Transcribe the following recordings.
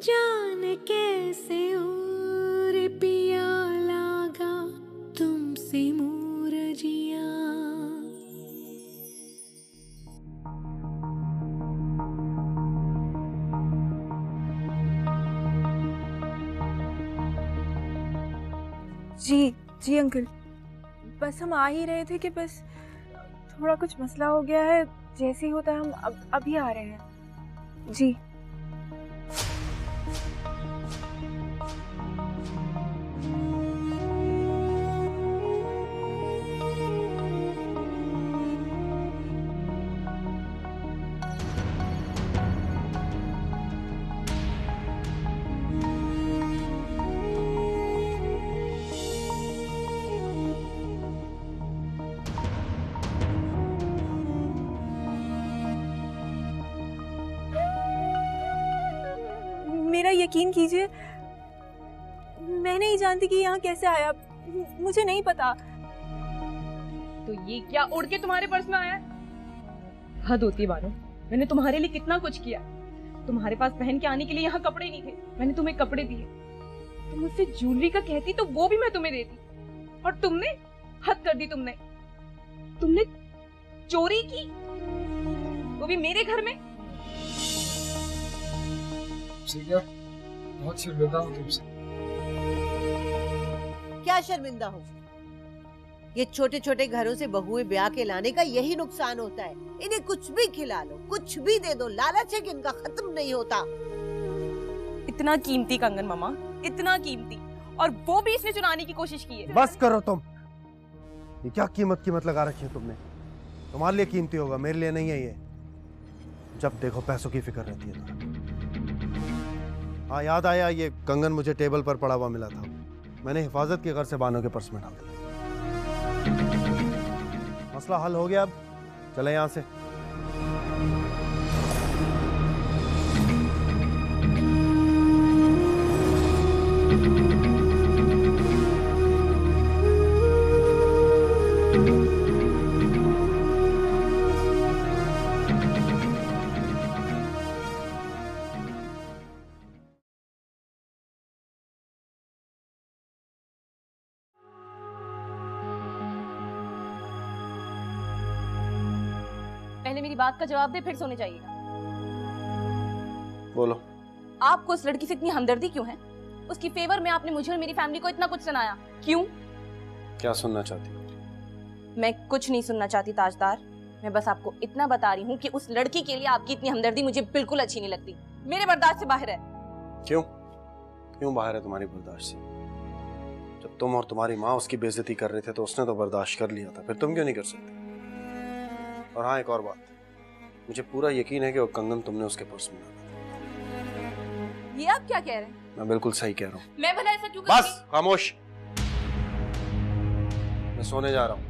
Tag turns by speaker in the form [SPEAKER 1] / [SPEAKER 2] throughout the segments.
[SPEAKER 1] जान कैसे और पिया लागा तुमसे मोर जिया।
[SPEAKER 2] जी जी अंकल, बस हम आ ही रहे थे कि बस थोड़ा कुछ मसला हो गया है। जैसे ही होता है हम अभी आ रहे हैं। जी मेरा यकीन कीजिए, मैं नहीं जानती कि यहाँ कैसे आया। मुझे नहीं पता।
[SPEAKER 3] तो ये क्या उड़ के तुम्हारे पर्स में आया? हद होती है बानो, मैंने तुम्हारे लिए कितना कुछ किया। तुम्हारे पास पहन के आने के लिए यहाँ कपड़े नहीं थे, मैंने तुम्हें कपड़े दिए। तुम मुझसे ज्वेलरी का कहती तो वो भी मैं तुम्हें देती, और तुमने हद कर दी। तुमने चोरी की, वो भी मेरे घर में।
[SPEAKER 4] बहुत शर्मिंदा हूँ तुमसे।
[SPEAKER 5] क्या शर्मिंदा हूँ? ये छोटे छोटे घरों से बहुएं ब्याह के लाने का यही नुकसान होता है। इन्हें कुछ भी खिला लो, कुछ भी दे दो, लालच है कि इनका खत्म नहीं होता।
[SPEAKER 3] इतना कीमती कंगन मामा, इतना कीमती, और वो भी इसने चुराने की कोशिश की है।
[SPEAKER 6] बस करो तुम। ये क्या कीमत लगा रखी है तुमने? तुम्हारे लिए कीमती होगा, मेरे लिए नहीं है ये। जब देखो पैसों की फिक्र रहती है। हाँ याद आया, ये कंगन मुझे टेबल पर पड़ा हुआ मिला था। मैंने हिफाजत के घर से बानो के पर्स में डाल दिया। मसला हल हो गया, अब चले यहां से।
[SPEAKER 3] पहले मेरी बात का जवाब दे, फिर सोने जाइएगा।
[SPEAKER 6] बोलो।
[SPEAKER 3] आपको उस लड़की से इतनी हमदर्दी क्यों है? उसकी फेवर में आपने मुझे और मेरी फैमिली को इतना कुछ सुनाया, क्यों?
[SPEAKER 6] क्या सुनना चाहती हो?
[SPEAKER 3] मैं कुछ नहीं सुनना चाहती ताजदार। मैं बस आपको इतना बता रही हूँ कि उस लड़की के लिए आपकी इतनी हमदर्दी मुझे बिल्कुल अच्छी नहीं लगती। मेरे बर्दाश्त से बाहर है।
[SPEAKER 6] क्यों बाहर है तुम्हारी बर्दाश्त से? जब तुम और तुम्हारी माँ उसकी बेइज्जती कर रहे थे तो उसने तो बर्दाश्त कर लिया था, फिर तुम क्यों नहीं कर सकते? और हाँ, एक और बात, मुझे पूरा यकीन है कि वो कंगन तुमने उसके पर्स में डाला।
[SPEAKER 3] ये आप क्या कह रहे हैं?
[SPEAKER 6] मैं बिल्कुल सही कह रहा हूँ।
[SPEAKER 3] मैं भला ऐसा क्यों
[SPEAKER 6] बस खामोश। मैं सोने जा रहा हूँ,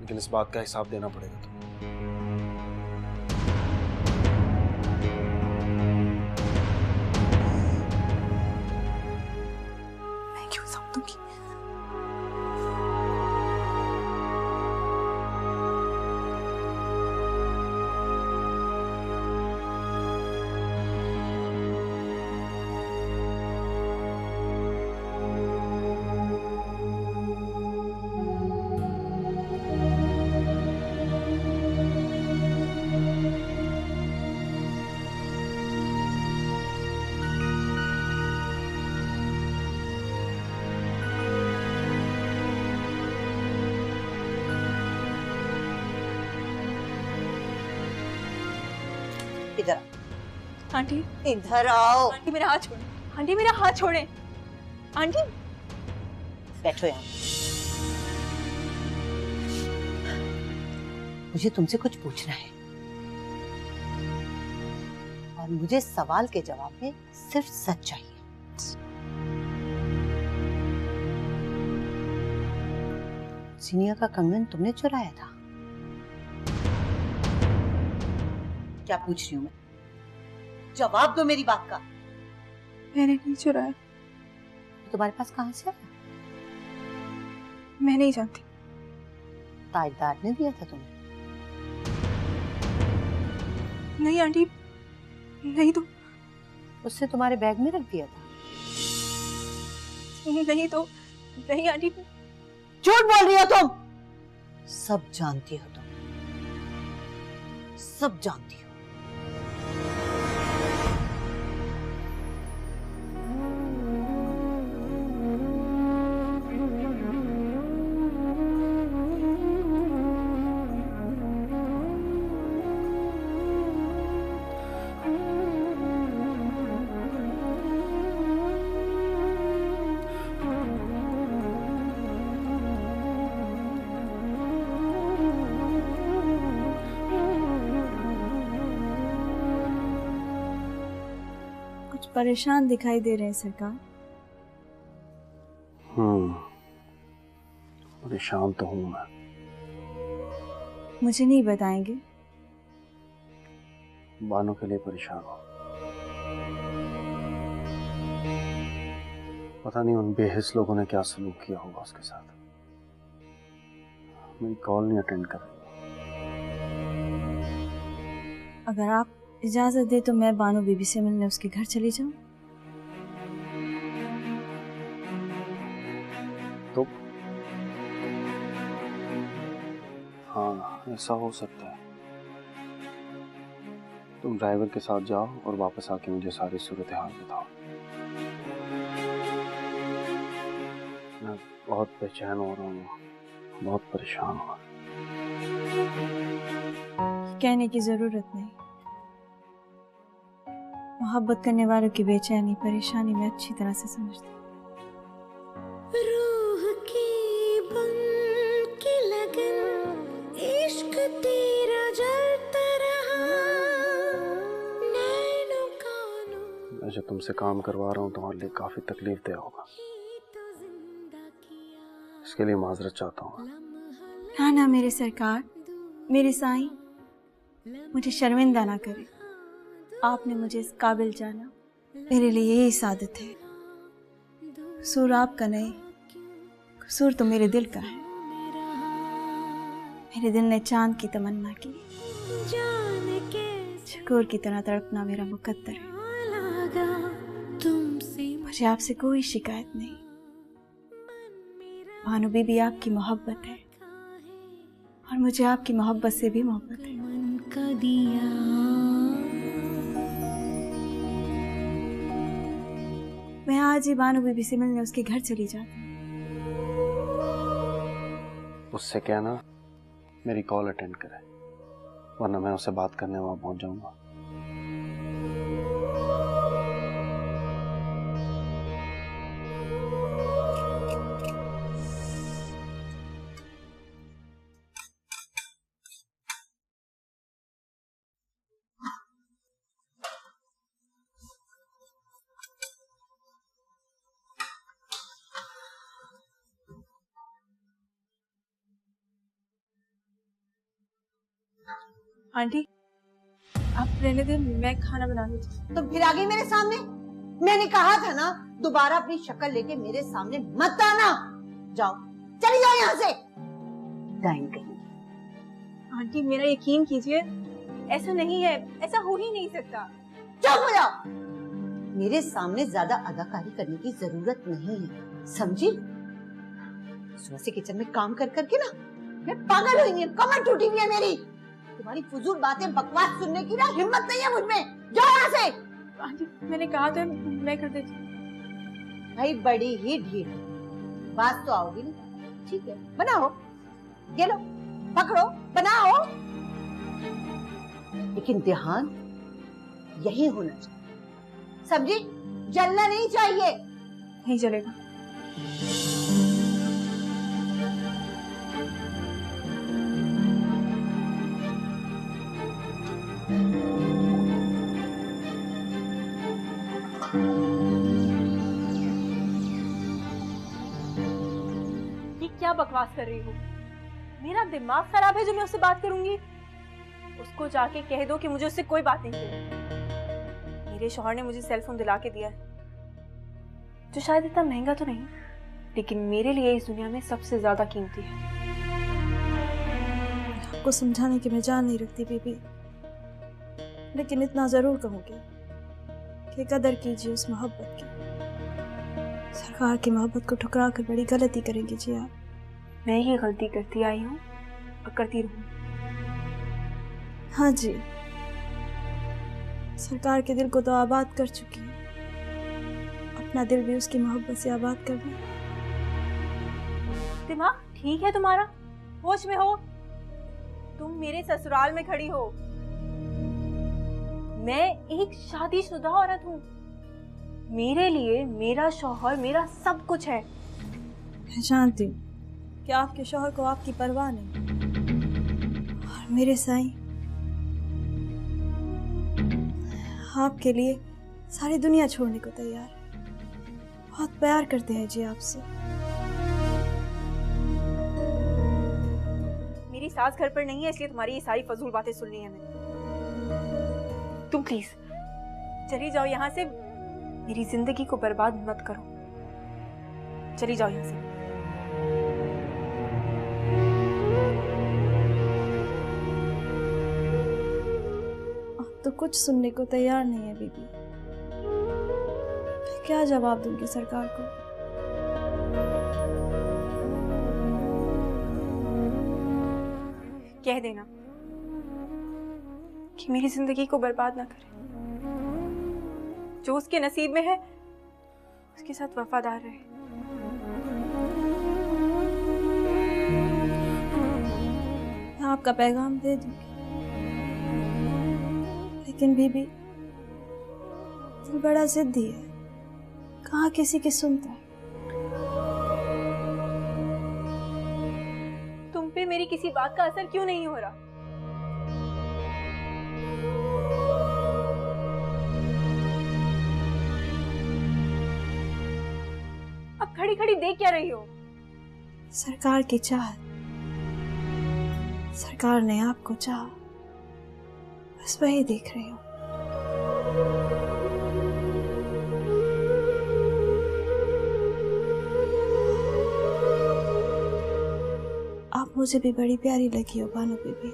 [SPEAKER 6] लेकिन इस बात का हिसाब देना पड़ेगा तुम्हें।
[SPEAKER 2] मैं क्यों समझूंगी?
[SPEAKER 5] इधर
[SPEAKER 2] आंटी,
[SPEAKER 5] इधर आओ।
[SPEAKER 2] आंटी मेरा हाथ छोड़े। आंटी मेरा हाथ छोड़े। आंटी
[SPEAKER 5] बैठो यहाँ। मुझे तुमसे कुछ पूछना है, और मुझे सवाल के जवाब में सिर्फ सच चाहिए। सिनिया का कंगन तुमने चुराया था? क्या पूछ रही हूँ मैं? जवाब दो मेरी बात का।
[SPEAKER 2] मैंने नहीं चुराया।
[SPEAKER 5] तुम्हारे पास कहाँ से आया?
[SPEAKER 2] मैं नहीं जानती।
[SPEAKER 5] ताजदार ने दिया था तुम्हें?
[SPEAKER 2] नहीं आंटी, नहीं तो
[SPEAKER 5] उसने तुम्हारे बैग में रख दिया था?
[SPEAKER 2] नहीं तो नहीं आंटी।
[SPEAKER 5] झूठ बोल रही हो तुम। सब जानती हो तुम, सब जानती हो।
[SPEAKER 2] कुछ परेशान दिखाई दे रहे हैं सरकार।
[SPEAKER 6] परेशान तो हूं मैं।
[SPEAKER 2] मुझे नहीं बताएंगे?
[SPEAKER 6] बानो के लिए परेशान हूं। पता नहीं उन बेहिस लोगों ने क्या सलूक किया होगा उसके साथ। मेरी कॉल नहीं अटेंड कर रही।
[SPEAKER 2] अगर आप इजाजत दे तो मैं बानो बीबी से मिलने उसके घर चली जाऊं।
[SPEAKER 6] तो हाँ, ऐसा हो सकता है। तुम ड्राइवर के साथ जाओ और वापस आके मुझे सारी सूरत हाल बताओ। मैं बहुत बेचैन हो रहा हूँ, बहुत परेशान हूँ।
[SPEAKER 2] कहने की जरूरत नहीं। मोहब्बत करने वालों की बेचैनी परेशानी मैं अच्छी तरह से समझती हूँ।
[SPEAKER 1] रूह की बन के लगन, इश्क तेरा जलता रहा, नैनों कानों
[SPEAKER 6] मैं जो तुमसे काम करवा रहा हूँ तुम्हारे लिए काफी तकलीफ दे होगा,
[SPEAKER 1] तो जिंदा किया
[SPEAKER 6] इसके लिए माजरत चाहता हूँ।
[SPEAKER 2] ना ना मेरे सरकार, मेरे साईं, मुझे शर्मिंदा ना करे। आपने मुझे इस काबिल जाना, मेरे लिए यही सादत है। कसूर आपका नहीं, कसूर तो मेरे दिल का है। मेरे दिल ने चांद की तमन्ना की,
[SPEAKER 1] जान के
[SPEAKER 2] शकूर की तरह तड़पना मेरा मुकद्दर है।
[SPEAKER 1] लगा तुमसे
[SPEAKER 2] मुझे आपसे कोई शिकायत नहीं। भानु बीबी आपकी मोहब्बत है और मुझे आपकी मोहब्बत से भी मोहब्बत है।
[SPEAKER 1] मन का दिया,
[SPEAKER 2] मैं आज ही बानो बीबी से मिलने उसके घर चली जाती हूँ।
[SPEAKER 6] उससे कहना मेरी कॉल अटेंड करे, वरना मैं उससे बात करने वहां पहुंच जाऊंगा।
[SPEAKER 2] आंटी आप रहने दे, मैं खाना बना लेती हूँ।
[SPEAKER 5] तुम फिर आ गई मेरे सामने। मैंने कहा था ना दोबारा अपनी शक्ल लेके मेरे सामने मत आना। जाओ, चली जाओ यहाँ से। डाइन कहीं।
[SPEAKER 2] आंटी मेरा यकीन कीजिए, ऐसा नहीं है, ऐसा हो ही नहीं सकता।
[SPEAKER 5] चुप हो जाओ। मेरे सामने ज्यादा अदाकारी करने की जरूरत नहीं है, समझी? सुबह से किचन में काम कर करके ना मैं पागल हुई हूँ, कमर टूटी हुई है मेरी। तुम्हारी फजूल बातें बकवास सुनने की ना हिम्मत नहीं है मुझ में। जाओ यहाँ से।
[SPEAKER 2] आंटी मैंने कहा तो मैं कर देती हूँ।
[SPEAKER 5] भाई बड़ी ही ढीठ, बात तो आओगी ना, ठीक है बनाओ, ये लो पकड़ो बनाओ, लेकिन ध्यान यही होना चाहिए, समझी? जलना नहीं चाहिए।
[SPEAKER 2] नहीं चलेगा। क्या बकवास कर रही हो? मेरा दिमाग खराब है जो मैं उससे बात करूंगी? उसको जाके कह दो कि मुझे उससे कोई बात नहीं करनी। मेरे शौहर ने मुझे सेल फोन दिला के दिया है, जो शायद इतना महंगा तो नहीं, लेकिन मेरे लिए इस दुनिया में सबसे ज्यादा कीमती है। आपको समझाने की मैं जान नहीं रखती बीबी, लेकिन इतना जरूर कहूंगी
[SPEAKER 4] कि कदर कीजिए उस मोहब्बत की। सरकार की मोहब्बत को ठुकरा कर बड़ी गलती करेंगे जी आप।
[SPEAKER 2] मैं ही गलती करती आई हूँ और करती रहूँ।
[SPEAKER 4] हाँ जी, सरकार के दिल को तो आबाद कर चुकी है, अपना दिल भी उसकी मोहब्बत से आबाद कर लें।
[SPEAKER 2] दिमाग ठीक है तुम्हारा? होश में हो? तुम मेरे ससुराल में खड़ी हो। मैं एक शादीशुदा औरत हूँ। मेरे लिए मेरा शौहर मेरा सब कुछ है।
[SPEAKER 4] मैं जानती हूँ कि आपके शौहर को आपकी परवाह नहीं, और मेरे साईं आपके लिए सारी दुनिया छोड़ने को तैयार, बहुत प्यार करते हैं जी आपसे।
[SPEAKER 2] मेरी सास घर पर नहीं है, इसलिए तुम्हारी ये सारी फजूल बातें सुननी है मैंने। तुम प्लीज चली जाओ यहाँ से, मेरी जिंदगी को बर्बाद मत करो। चली जाओ यहाँ से।
[SPEAKER 4] आप तो कुछ सुनने को तैयार नहीं है बीबी। मैं क्या जवाब दूंगी सरकार को?
[SPEAKER 2] कह देना कि मेरी जिंदगी को बर्बाद ना करे। जो उसके नसीब में है उसके साथ वफादार रहे।
[SPEAKER 4] मैं आपका पैगाम दे दूंगी, लेकिन बीबी दिल बड़ा जिद्दी है, कहाँ किसी की सुनता है।
[SPEAKER 2] तुम पे मेरी किसी बात का असर क्यों नहीं हो रहा? अब खड़ी खड़ी देख क्या रही हो?
[SPEAKER 4] सरकार की चाहत, सरकार ने आपको चाहा, बस वही देख रही हूँ। आप मुझे भी बड़ी प्यारी लगी हो बानो बीबी।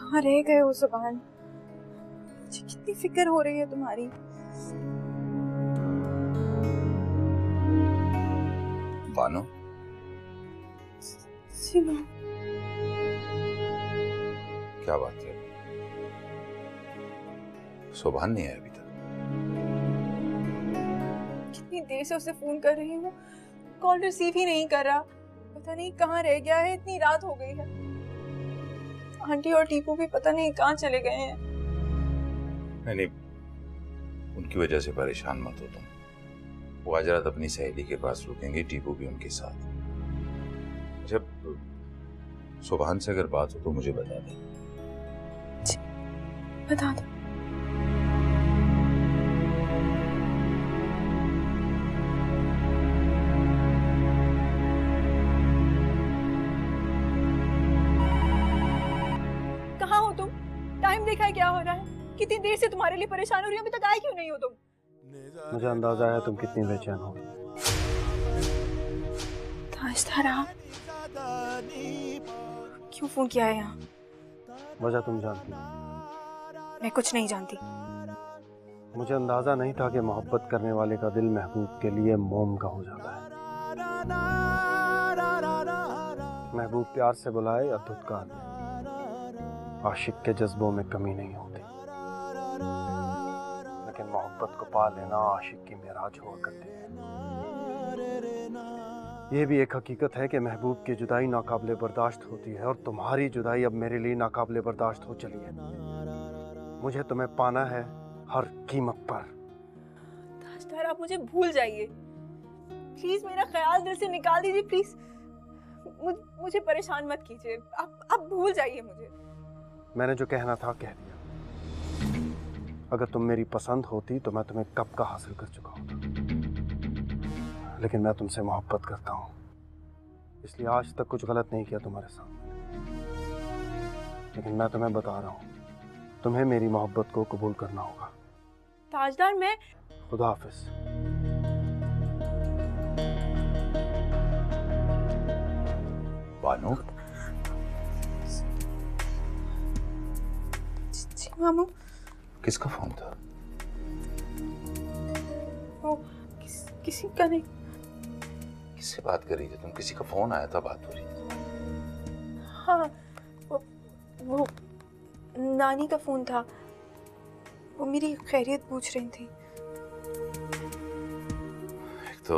[SPEAKER 4] कहाँ रह गए हो सुभान? मुझे कितनी फिक्र हो रही है तुम्हारी।
[SPEAKER 7] बानो,
[SPEAKER 4] सिमो,
[SPEAKER 7] क्या बात है? सुभान नहीं आया अभी तक?
[SPEAKER 4] कितनी देर से उसे फोन कर रही हूँ, कॉल रिसीव ही नहीं कर रहा। पता नहीं कहाँ रह गया है, इतनी रात हो गई है। आंटी और टीपू भी पता नहीं कहाँ चले गए हैं।
[SPEAKER 7] नहीं, उनकी वजह से परेशान मत हो तुम। वो आज रात अपनी सहेली के पास रुकेंगे, टीपू भी उनके साथ। जब सुभान से अगर बात हो तो मुझे बता दे।
[SPEAKER 4] बता दो।
[SPEAKER 2] कहाँ हो तुम? टाइम देखा है क्या हो रहा है? कितनी देर से तुम्हारे लिए परेशान हो रही हूँ, अभी तक आए क्यों नहीं हो तुम?
[SPEAKER 6] मुझे अंदाजा है तुम कितनी बेचैन हो।
[SPEAKER 2] तारा, क्यों फोन किया है यहाँ?
[SPEAKER 6] वजह तुम जानती हो।
[SPEAKER 2] मैं कुछ नहीं जानती।
[SPEAKER 6] मुझे अंदाजा नहीं था कि मोहब्बत करने वाले का दिल महबूब के लिए मोम का हो जाता है। महबूब प्यार से बुलाए या धुतकार दे, आशिक के जज्बों में कमी नहीं होती, लेकिन मोहब्बत को पा लेना आशिक की मेराज हुआ करती है। ये भी एक हकीकत है कि महबूब की जुदाई नाकाबिले बर्दाश्त होती है, और तुम्हारी जुदाई अब मेरे लिए नाकाबिले बर्दाश्त हो चली है। मुझे तुम्हें पाना है हर कीमत पर।
[SPEAKER 2] तारा,
[SPEAKER 4] आप मुझे भूल जाइए प्लीज। मेरा ख्याल दिल से निकाल दीजिए प्लीज। मुझे परेशान मत कीजिए। आप भूल जाइए मुझे।
[SPEAKER 6] मैंने जो कहना था कह दिया। अगर तुम मेरी पसंद होती तो मैं तुम्हें कब का हासिल कर चुका होता, लेकिन मैं तुमसे मोहब्बत करता हूँ, इसलिए आज तक कुछ गलत नहीं किया तुम्हारे साथ। लेकिन मैं तुम्हें बता रहा हूँ, तुम्हें मेरी मोहब्बत को कबूल करना होगा।
[SPEAKER 4] ताजदार, मैं
[SPEAKER 6] खुदा हाफिज।
[SPEAKER 7] बानो,
[SPEAKER 4] जी मामू।
[SPEAKER 7] किसका फोन था?
[SPEAKER 4] वो किसी का नहीं।
[SPEAKER 7] किससे बात कर रही थी तुम? किसी का फोन आया था, बात हो रही थी?
[SPEAKER 4] हाँ, वो नानी का फोन था। वो मेरी खैरियत पूछ रही थी।
[SPEAKER 7] एक तो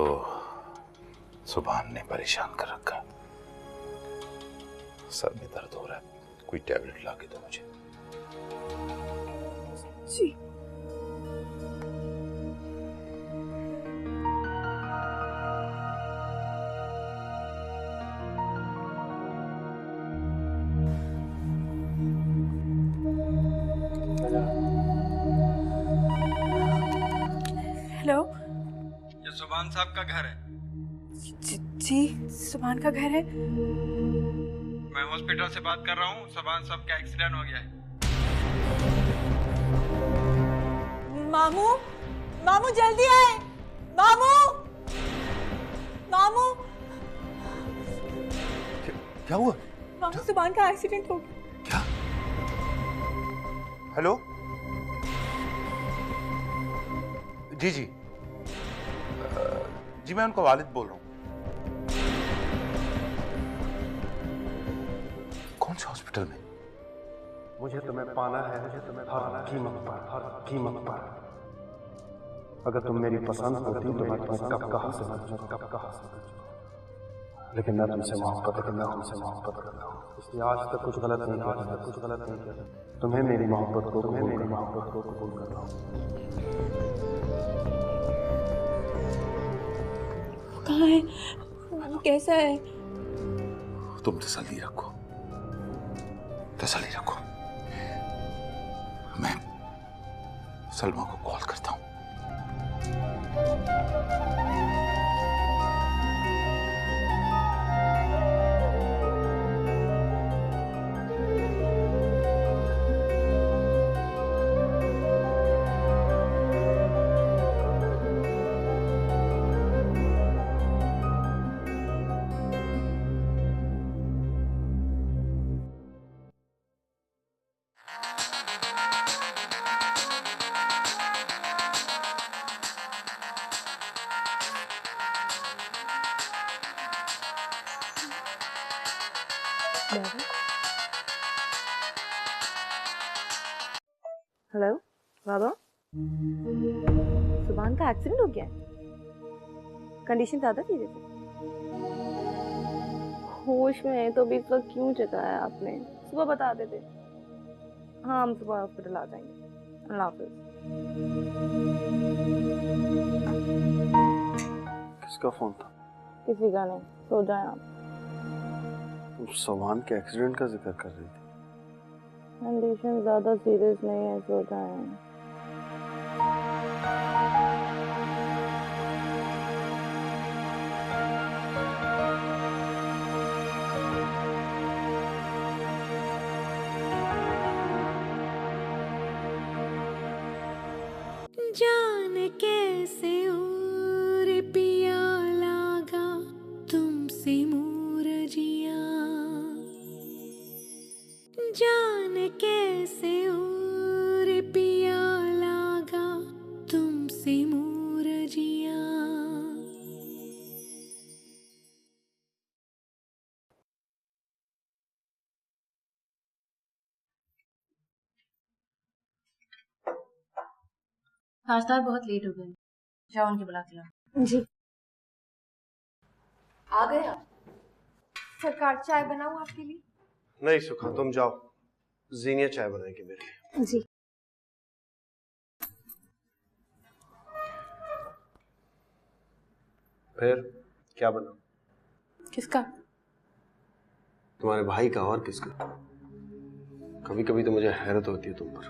[SPEAKER 7] सुभान ने परेशान कर रखा, सर में दर्द हो रहा है, कोई टैबलेट ला के दो मुझे।
[SPEAKER 4] जी। हेलो।
[SPEAKER 8] ये सुभान साहब का घर है?
[SPEAKER 4] जी सुभान का घर है।
[SPEAKER 8] मैं हॉस्पिटल से बात कर रहा हूँ। सुभान साहब का एक्सीडेंट हो गया है।
[SPEAKER 4] मामू, मामू जल्दी आए। मामू, मामू।
[SPEAKER 6] क्या हुआ?
[SPEAKER 4] मामू, सुभान का एक्सीडेंट हो गया।
[SPEAKER 6] क्या? हेलो? जी जी जी, मैं उनका वालिद बोल रहा हूँ।
[SPEAKER 7] कौन से हॉस्पिटल में?
[SPEAKER 6] मुझे तुम्हें पाना है, मुझे तुम्हें हर कीमत पर, हर कीमत पर। अगर तुम मेरी पसंद होती तो मैं तुम्हें कब का हासिल कर चुका, लेकिन मैं तुमसे मोहब्बत करता हूँ, इसलिए आज तक कुछ गलत नहीं किया। तुम्हें मेरी मोहब्बत को कबूल कर रहा हूँ।
[SPEAKER 4] कहाँ है? वो कैसा है?
[SPEAKER 7] तुम तसल्ली रखो, तसल्ली रखो। मैं सलमा को कॉल करता हूँ।
[SPEAKER 3] हेलो बाबा, सुभान का एक्सीडेंट हो गया है। कंडीशन ज्यादा सीरियस है। होश में है तो भी इस वक्त क्यों जगाया आपने? सुबह बता देते। हाँ, हम सुबह हॉस्पिटल आ जाएंगे। अल्लाह हाफिज।
[SPEAKER 6] किसका फोन था?
[SPEAKER 3] किसी का नहीं, सो जाए आप।
[SPEAKER 6] तुम सुभान के एक्सीडेंट का जिक्र कर रही थी।
[SPEAKER 3] कंडीशन ज्यादा सीरियस नहीं है, सो जाए।
[SPEAKER 1] जान कैसे और पिया लागा तुमसे मूरजिया, जान कैसे और पिया लागा तुमसे मूरजिया।
[SPEAKER 9] ताजदार बहुत लेट हो गए, जाओ उनके बुला के लाओ।
[SPEAKER 3] जी।
[SPEAKER 9] आ गए आप? सरकार, चाय बनाऊं आपके लिए?
[SPEAKER 6] नहीं सुखा, तुम जाओ, जीनिया चाय बनाएगी मेरे लिए।
[SPEAKER 3] जी।
[SPEAKER 10] फिर क्या बना?
[SPEAKER 9] किसका?
[SPEAKER 10] तुम्हारे भाई का, और किसका? कभी कभी तो मुझे हैरत होती है तुम पर।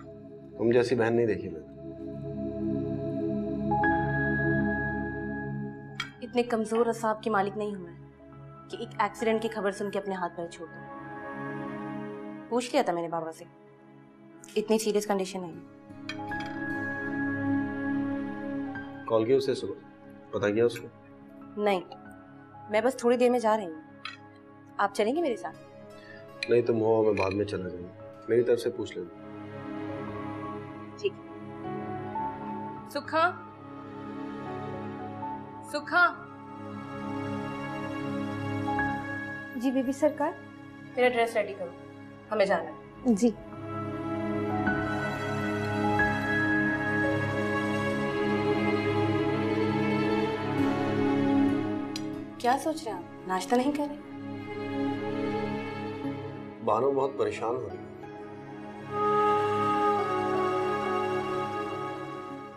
[SPEAKER 10] तुम जैसी बहन नहीं देखी मैंने।
[SPEAKER 9] इतने कमजोर असाब की मालिक नहीं हूं मैं कि एक एक्सीडेंट की खबर सुन के अपने हाथ पैर छोड़ दूं। पूछ लिया था मैंने बाबा से, इतनी सीरियस कंडीशन नहीं।
[SPEAKER 10] कॉल किया उसे सुबह? पता किया उसको?
[SPEAKER 9] नहीं, मैं बस थोड़ी देर में जा रही हूँ। आप चलेंगे मेरे साथ?
[SPEAKER 10] नहीं तुम हो, मैं बाद में चला जाऊंगा। मेरी तरफ से पूछ लेना।
[SPEAKER 9] ठीक। सुखा, सुखा।
[SPEAKER 2] जी बेबी सरकार।
[SPEAKER 9] मेरा ड्रेस रेडी करो, हमें जाना है।
[SPEAKER 2] जी।
[SPEAKER 9] क्या सोच रहे हैं आप? नाश्ता नहीं कर रहे?
[SPEAKER 10] बानो बहुत परेशान हो रही है।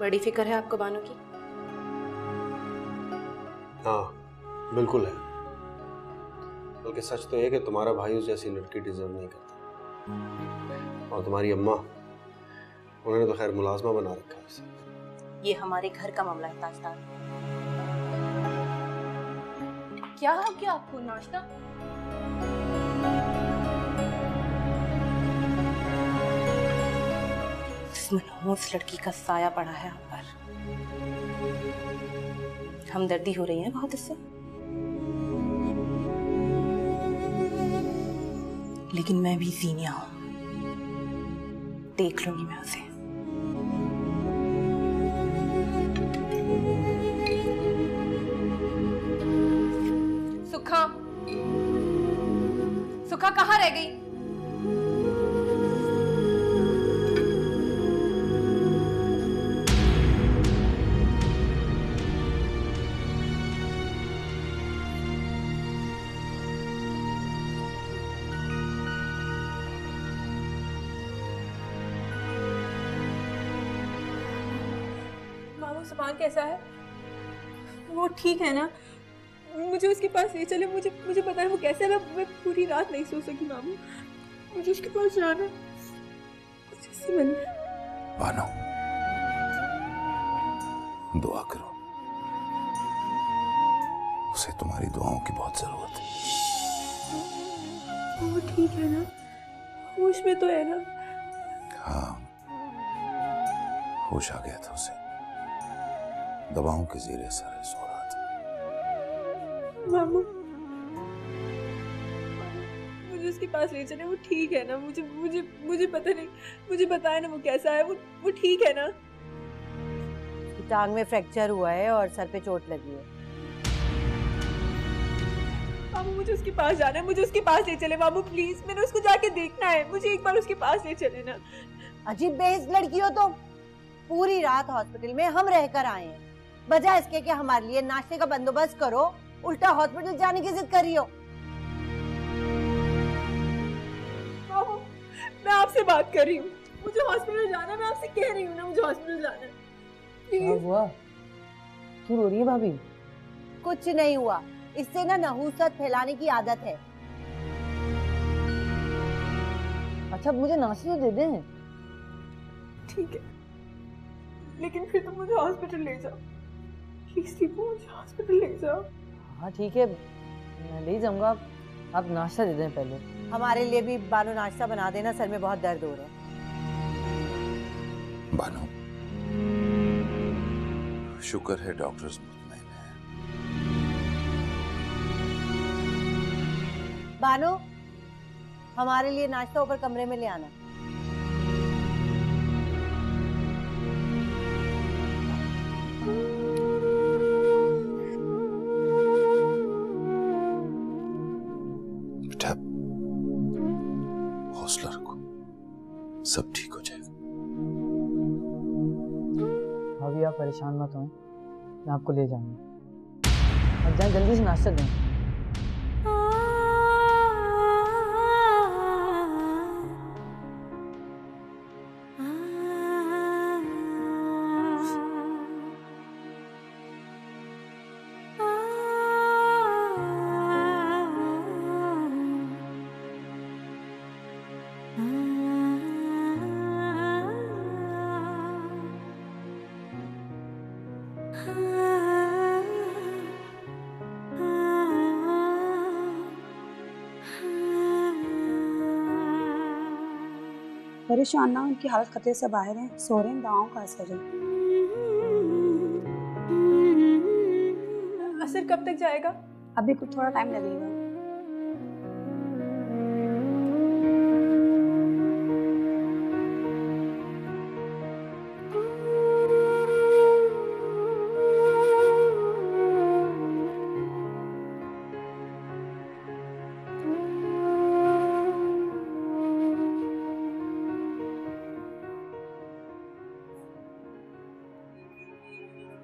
[SPEAKER 9] बड़ी फिक्र है आपको बानो की?
[SPEAKER 10] हाँ बिल्कुल है। बल्कि सच तो ये कि तुम्हारा भाई उस जैसी लड़की डिजर्व नहीं करता। और तुम्हारी अम्मा, उन्होंने तो खैर मुलाजमा बना रखा है उसे।
[SPEAKER 9] ये हमारे घर का मामला है ताजदार। क्या हो गया आपको? नाश्ता? इस मनहूस लड़की का साया पड़ा है आप पर। हमदर्दी हो रही है बहुत इससे, लेकिन मैं भी सीनिया हूं, देख लूंगी मैं उसे। सुखा, सुखा कहाँ रह गई?
[SPEAKER 4] मामू सामान कैसा है? वो ठीक है ना? मुझे उसके पास ले चले। मुझे पता है वो कैसा है। मैं पूरी रात नहीं सो सकी मामू। मुझे उसके पास जाना है, मुझे उससे मिलना है।
[SPEAKER 7] बानो, दुआ करो, उसे तुम्हारी दुआओं की बहुत जरूरत है।
[SPEAKER 4] वो ठीक है ना? होश में तो है ना?
[SPEAKER 7] हाँ, होश आ गया था उसे, दवाओं के ज़ेरे असर है, सो रहा था।
[SPEAKER 4] मामू, मुझे उसके पास ले चले। वो ठीक है ना? मुझे पता नहीं, मुझे बताया ना वो कैसा है। वो ठीक है ना?
[SPEAKER 5] टांग में फ्रैक्चर हुआ है और सर पे चोट लगी है।
[SPEAKER 4] मामू मुझे उसके पास जाना है। मुझे उसके पास ले चले मामू प्लीज। मैंने उसको जाके देखना है। मुझे एक बार उसके पास ले चले ना।
[SPEAKER 5] अजीब बेइज्जत लड़की हो तुम। पूरी रात हॉस्पिटल में हम रहकर आए हैं, बजाय इसके कि हमारे लिए नाश्ते का बंदोबस्त करो, उल्टा हॉस्पिटल जाने की जिद कर रही हो।
[SPEAKER 4] मामू, मैं आपसे बात कर रही हूँ। मुझे हॉस्पिटल जाना है। मैं आपसे कह रही हूँ ना, मुझे हॉस्पिटल जाना है।
[SPEAKER 5] क्या हुआ? क्यों रो रही है भाभी? कुछ नहीं हुआ, इससे ना नहूसत फैलाने की आदत है। अच्छा मुझे नाश्ते दे दें?
[SPEAKER 4] ठीक है, लेकिन फिर तुम मुझे हॉस्पिटल ले जाओ प्लीज। टीपू, मुझे हॉस्पिटल ले जाओ।
[SPEAKER 11] हाँ ठीक है, मैं ले जाऊंगा। आप नाश्ता दे दें पहले।
[SPEAKER 5] हमारे लिए भी बानो नाश्ता बना देना, सर में बहुत दर्द हो रहा है।
[SPEAKER 7] बानो, शुक्र है डॉक्टर्स मुतमईन हैं।
[SPEAKER 5] बानो, हमारे लिए नाश्ता ऊपर कमरे में ले आना।
[SPEAKER 7] बेटा, हौसला रखो, सब ठीक हो जाएगा।
[SPEAKER 11] भाभी आप परेशान मत हो, मैं आपको ले जाऊंगा। अब जाएं, जल्दी से नाश्ता दें।
[SPEAKER 12] परेशान ना, उनकी हालत खतरे से बाहर है, सो रहे हैं, गाँव का असर है।
[SPEAKER 4] असर कब तक जाएगा?
[SPEAKER 12] अभी कुछ थोड़ा टाइम लगेगा।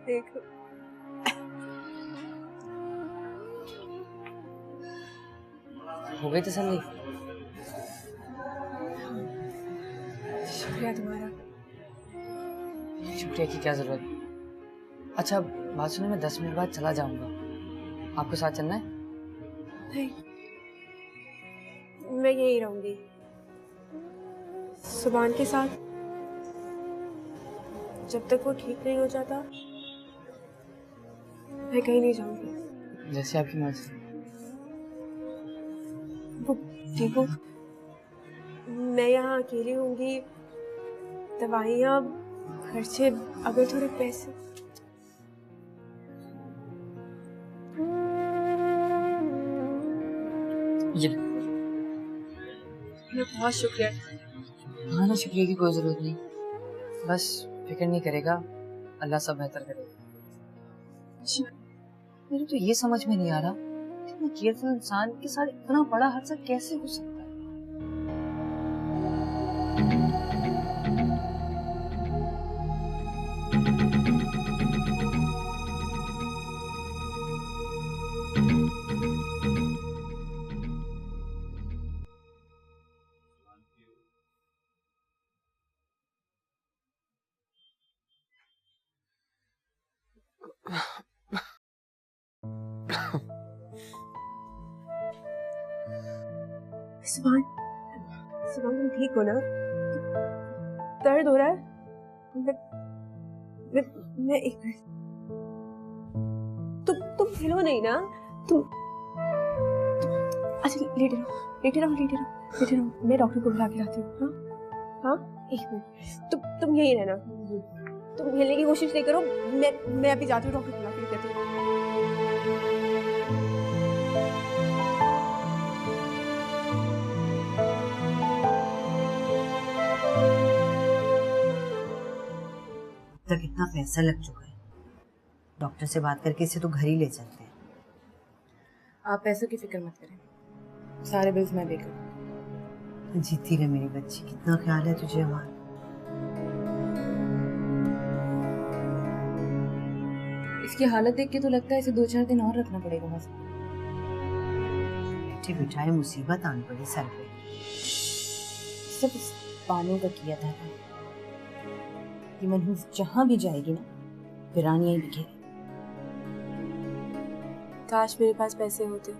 [SPEAKER 4] देखो
[SPEAKER 11] हो गई तसल्ली?
[SPEAKER 4] शुक्रिया तुम्हारा।
[SPEAKER 11] शुक्रिया की क्या जरूरत। अच्छा बात सुनो, मैं 10 मिनट बाद चला जाऊंगा, आपको साथ चलना है?
[SPEAKER 4] नहीं, मैं यहीं रहूंगी सुभान के साथ। जब तक वो ठीक नहीं हो जाता मैं कहीं नहीं जाऊंगी।
[SPEAKER 11] जैसे आपकी मर्जी।
[SPEAKER 4] वो ठीक हो, मैं यहाँ अकेली होंगी, दवाइयाँ, खर्चे, अगर थोड़े पैसे।
[SPEAKER 11] ये
[SPEAKER 4] बहुत शुक्रिया।
[SPEAKER 11] हाँ ना, शुक्रिया की कोई जरूरत नहीं, बस फिक्र नहीं करेगा, अल्लाह सब बेहतर करेगा। मेरे तो ये समझ में नहीं आ रहा, इतना केयरफुल इंसान के साथ इतना बड़ा हादसा कैसे हो सकता है।
[SPEAKER 4] सुभान, सुभान तुम ठीक हो ना? दर्द हो रहा है? मैं एक मिनट, तुम हिलो नहीं ना? तुम अच्छा लेटे रहो, लेटे रहो, लेटे रहो, लेटे रहो, मैं डॉक्टर को बुला के लाती हूँ। हाँ हाँ, एक मिनट, तुम यहीं रहना, तुम हिलने की कोशिश नहीं करो, मैं अभी जाती हूँ, डॉक्टर को बुला के लेती हूँ।
[SPEAKER 5] तक इतना पैसा लग चुका है, डॉक्टर से बात करके इसे तो घर ही ले चलते हैं।
[SPEAKER 9] आप पैसों की फिक्र मत करें, सारे बिल्स मैं पे करूँ।
[SPEAKER 5] जीती रहे मेरी बच्ची, कितना ख्याल है तुझे हमारा।
[SPEAKER 9] इसकी हालत देख के तो लगता है इसे 2-4 दिन और रखना पड़ेगा बस।
[SPEAKER 5] बैठे बिठाए मुसीबत आन पड़ी सर पे।
[SPEAKER 9] सब इस पानी का किया था कि मनहूस जहां भी जाएगी ना, वीरानियां ही दिखेगी।
[SPEAKER 4] काश मेरे पास पैसे होते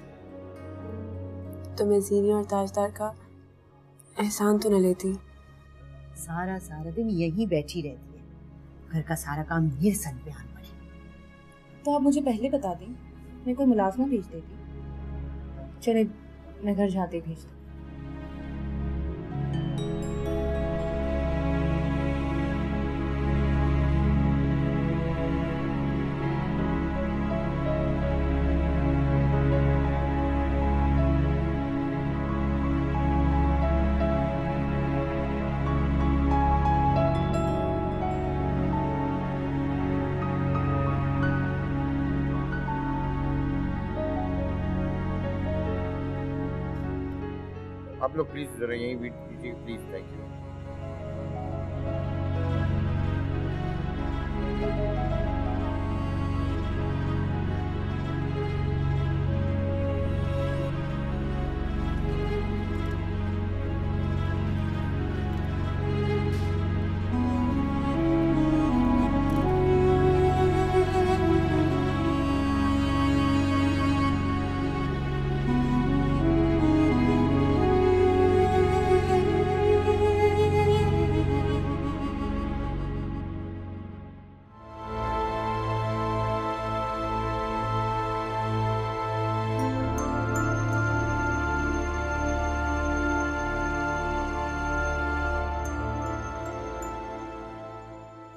[SPEAKER 4] तो मैं जीनी और ताजदार का एहसान तो न लेती।
[SPEAKER 5] सारा दिन यहीं बैठी रहती है, घर का सारा काम मेरे सर पे आन पड़ी।
[SPEAKER 9] तो आप मुझे पहले बता दें, मैं कोई मुलाजमा भेज देती। चले मैं घर जाते भेज दूँ।
[SPEAKER 8] आप लोग प्लीज जरा यहीं वेट कीजिए प्लीज, थैंक यू।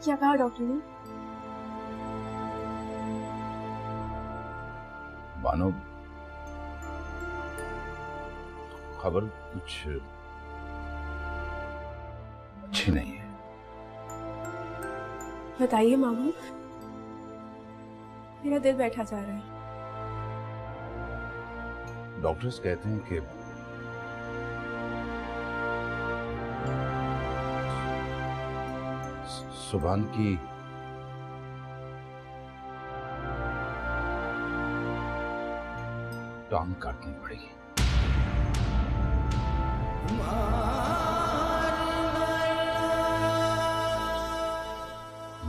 [SPEAKER 4] क्या कहा डॉक्टर ने?
[SPEAKER 7] बानो, खबर कुछ अच्छी नहीं है।
[SPEAKER 4] बताइए मामू, मेरा दिल बैठा जा रहा है।
[SPEAKER 7] डॉक्टर्स कहते हैं कि सुभान की टांग काटनी पड़ेगी।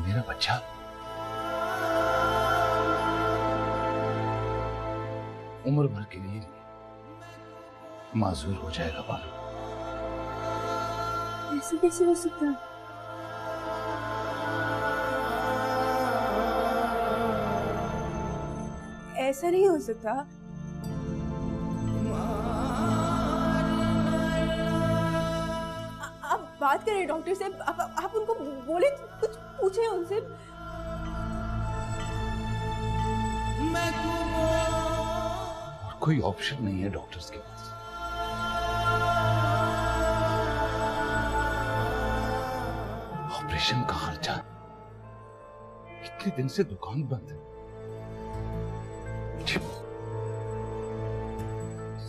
[SPEAKER 7] मेरा बच्चा उम्र भर के लिए माजूर हो जाएगा। बानो,
[SPEAKER 4] ऐसे कैसे हो सकता है? ऐसा नहीं हो सकता। आप बात करें डॉक्टर से, आप उनको बोले, कुछ पूछे उनसे।
[SPEAKER 7] और कोई ऑप्शन नहीं है डॉक्टर्स के पास। ऑपरेशन का खर्चा, इतने दिन से दुकान बंद है। मुझे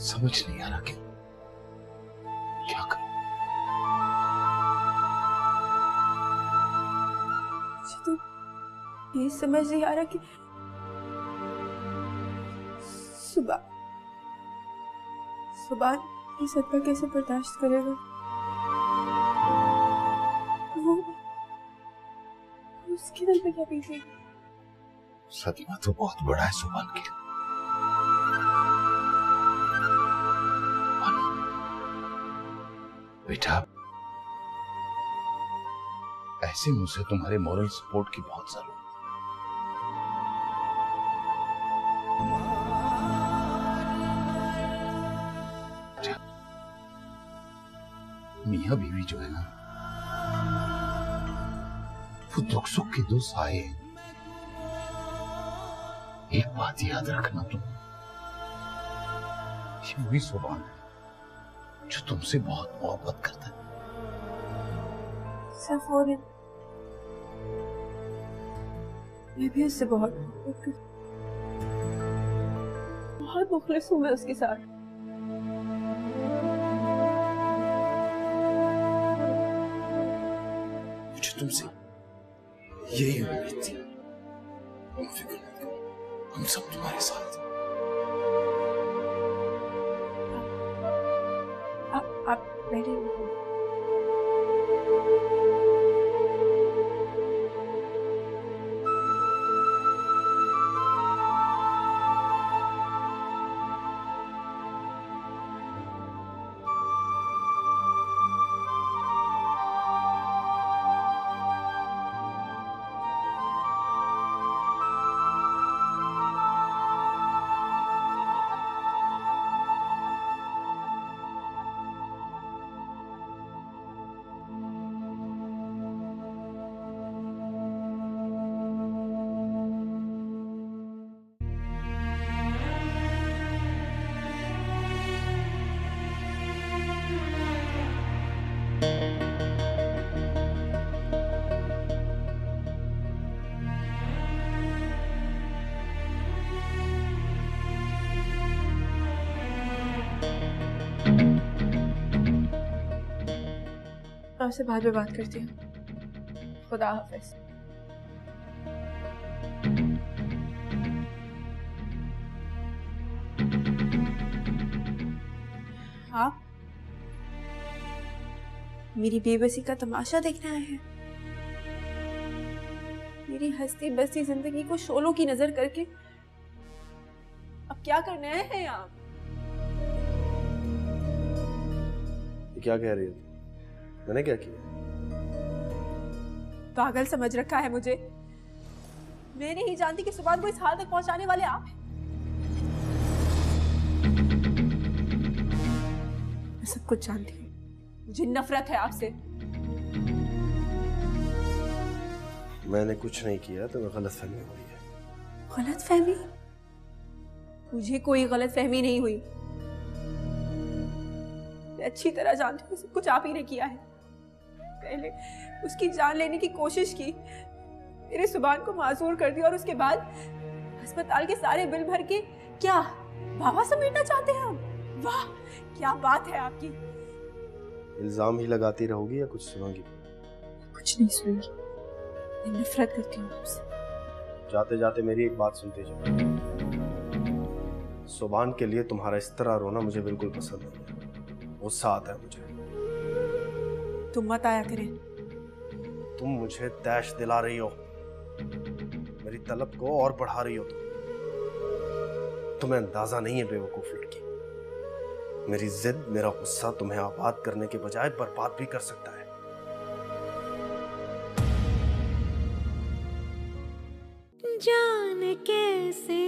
[SPEAKER 7] समझ नहीं आ रहा कि क्या करूं।
[SPEAKER 4] मुझे तो ये समझ नहीं आ रहा कि सुभान ये सदमा कैसे बर्दाश्त करेगा। वो उसके दिल पे क्या बीतेगी?
[SPEAKER 7] सदमा तो बहुत बड़ा है सुभान के लिए। बेटा, ऐसे मुझसे तुम्हारे मॉरल सपोर्ट की बहुत जरूरत है। मियां बीवी जो है ना, वो दुख सुख के दो साए हैं। एक बात याद रखना तुम, ये वही सुभान है जो तुमसे बहुत मोहब्बत करता है।
[SPEAKER 4] सिर्फ वो नहीं, मैं भी उससे बहुत मोहब्बत करती हूँ। बहुत मुखलिस हूँ मैं उसके साथ।
[SPEAKER 7] मुझे तुमसे यही उम्मीद थी। तुम फिक्र मत करो, हम सब तुम्हारे साथ हैं।
[SPEAKER 4] आप बैठे। आपसे बाद में बात करती हूँ। खुदा हाफिज। आप मेरी बेबसी का तमाशा देखने आए हैं? मेरी हंसती बसती जिंदगी को शोलों की नजर करके अब क्या करने आए हैं आप?
[SPEAKER 10] क्या कह रही हो? मैंने क्या किया?
[SPEAKER 4] पागल समझ रखा है मुझे। मैं नहीं जानती कि सुभान को इस हाल तक पहुंचाने वाले आप हैं। मैं सब कुछ जानती हूँ। मुझे नफरत है आपसे।
[SPEAKER 10] मैंने कुछ नहीं किया, तुम्हें गलतफहमी हुई है।
[SPEAKER 4] गलतफहमी? मुझे कोई गलतफहमी नहीं हुई। मैं अच्छी तरह जानती हूँ सब कुछ आप ही ने किया है। पहले उसकी जान लेने की कोशिश की, मेरे सुभान को मासूर कर दिया और उसके बाद अस्पताल के सारे बिल भर के क्या बाबा समेटना चाहते हैं हम? वाह, क्या बात है आपकी।
[SPEAKER 10] इल्जाम ही लगाती रहोगी या कुछ सुनोगी?
[SPEAKER 4] कुछ नहीं सुनूंगी, मैं नफरत करती हूँ आपसे।
[SPEAKER 10] जाते जाते मेरी एक बात सुनते जाओ। सुभान के लिए तुम्हारा इस तरह रोना मुझे बिल्कुल पसंद नहीं है, गुस्सा आता है मुझे।
[SPEAKER 4] तुम मत आया करें।
[SPEAKER 10] तुम मुझे तैश दिला रही हो, मेरी तलब को और बढ़ा रही हो। तुम्हें अंदाजा नहीं है बेवकूफ लड़की, मेरी जिद, मेरा गुस्सा तुम्हें आबाद करने के बजाय बर्बाद भी कर सकता है।
[SPEAKER 1] जान कैसे